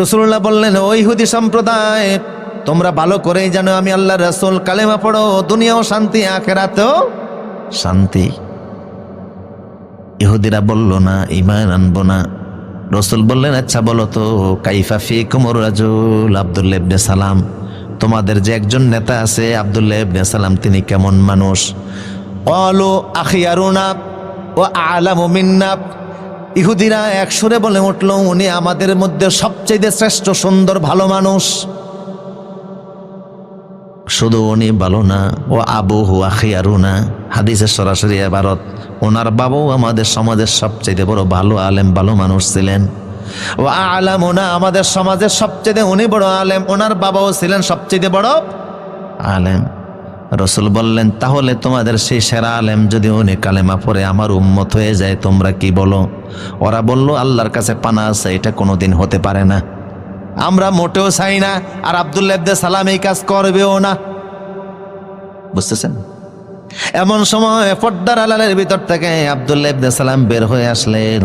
রাসূলুল্লাহ বললেন, ও ইহুদি সম্প্রদায়, তোমরা ভালো করেই জানো আমি আল্লাহর রাসূল, কালেমা পড়ো, দুনিয়াও শান্তি আখিরাতেও শান্তি। ইহুদিরা বলল না, ঈমান আনবো না। রাসূল বললেন, আচ্ছা বলো তো, কাইফা ফীকুমুর রাজুল আব্দুল্লাহ ইবনে সালাম, তোমাদের যে একজন নেতা আছে আব্দুল্লাহ ইবনে সালাম, তিনি কেমন মানুষ? ক্বালু আখিয়ারুনা ওয়া আ'লামু মিন্না। ইহুদিরা এক সুরে বলে উঠল, উনি আমাদের মধ্যে সবচেয়ে শ্রেষ্ঠ, সুন্দর, ভালো মানুষ। শুধু উনি ভালো না, ও আবুহু আখিয়ারুনা, হাদিসের সরাসরি ইবারত, ওনার বাবাও আমাদের সমাজের সবচেয়ে বড় ভালো আলেম, ভালো মানুষ ছিলেন। ও আ'লামুনা, আমাদের সমাজের সবচেয়ে উনি বড় আলেম, ওনার বাবাও ছিলেন সবচেয়ে বড় আলেম। রাসূল বললেন, তাহলে তোমাদের সেই সেরা আলেম যদি উনি কালেমা পড়ে আমার উম্মত হয়ে যায়, তোমরা কি বলো? ওরা বলল, আল্লাহর কাছে পানা আছে, এটা কোনোদিন হতে পারে না, আমরা মোটেও চাই না, আর আব্দুল্লাহ ইবনে সালাম এই কাজ করবেও না। বুঝতেছেন? এমন সময় পর্দার আড়ালের ভিতর থেকে আব্দুল্লাহ ইবনে সালাম বের হয়ে আসলেন।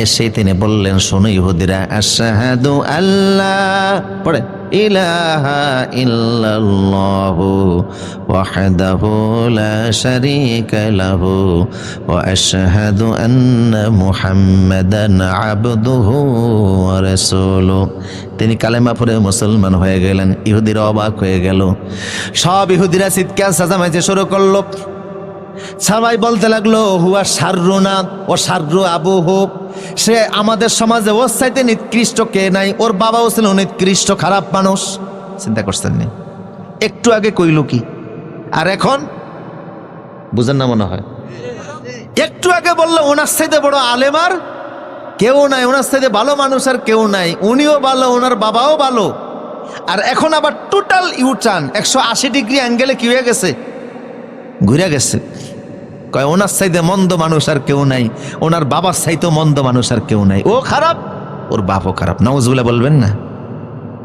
এসে তিনি বললেন, শোনো ইহুদিরা, আশহাদু আল্লা পড়ে ইলাহা ইল্লাল্লাহু ওয়াহদাহু লা শারীকা লাহু ওয়া আশহাদু আন্না মুহাম্মাদান আবদুহু ওয়া রাসূলুহু। তিনি কালেমা পড়ে মুসলমান হয়ে গেলেন। ইহুদিরা অবাক হয়ে গেল। সব ইহুদিরা চিৎকার চেঁচামেচি শুরু করলো। সবাই বলতে লাগলো, হুয়া শাররুনা ও শাররু আবুহু, সে আমাদের সমাজে ওর চাইতে নিকৃষ্ট কে নাই, ওর বাবাও ছিল নিকৃষ্ট, খারাপ মানুষ। চিন্তা করছেন নি? একটু আগে কইল কি, আর এখন বুঝেন না মনে হয়। একটু আগে বললো ওনার চাইতে বড় আলেম আর কেউ নাই, ওনার চাইতে ভালো মানুষ আর কেউ নাই, উনিও ভালো, ওনার বাবাও ভালো। আর এখন আবার টোটাল ইউটার্ন, 180 ডিগ্রি অ্যাঙ্গেলে কি হয়ে গেছে, ঘুরে গেছে। কয় ওনার চাইতে মন্দ মানুষ আর কেউ নাই, ওনার বাবার চাইতে মন্দ মানুষ আর কেউ নাই, ও খারাপ, ওর বাপও খারাপ। নাউজুবিল্লাহ বলবেন না?